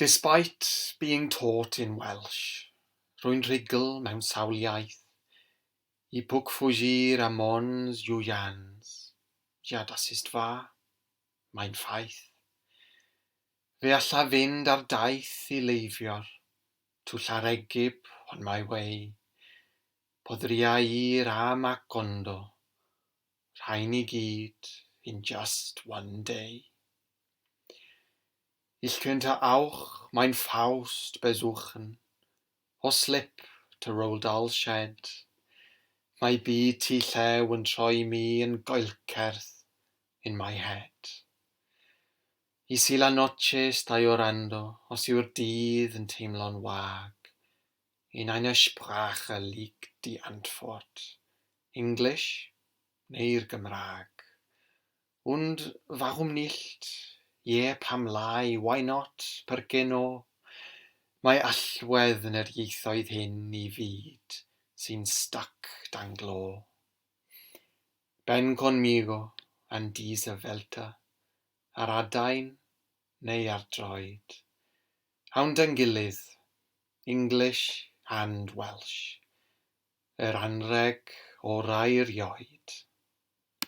Despite being taught in Welsh, rwy'n rhugl mewn sawl iaith. I puc fugir a mons iwians, ja, das ist wahr, mae'n ffaith. Fe alla fynd ar daith I leifio'r, twll ar egib on my way. Podria ir am a gondo, rhain I gyd in just one day. Ich könnte auch mein Faust besuchen, o slip to Roald Dahl's shed. Mae byd tu llew yn troi mi yn goelcerth in my head. I si la noche estoy orando, os yw'r dydd yn teimlo'n wag. In einer Sprache liegt die Antwort. English neu'r Gymraeg. Und warum nicht? Ie, pam lai, why not? Perché no? Mae allwedd yn yr ieithoedd hyn I fyd sy'n stuck dan glo. Ben conmigo an diese Welta, ar adain neu ar droed. Hawn da'n gilydd, English and Welsh, yr anreg orau erioed.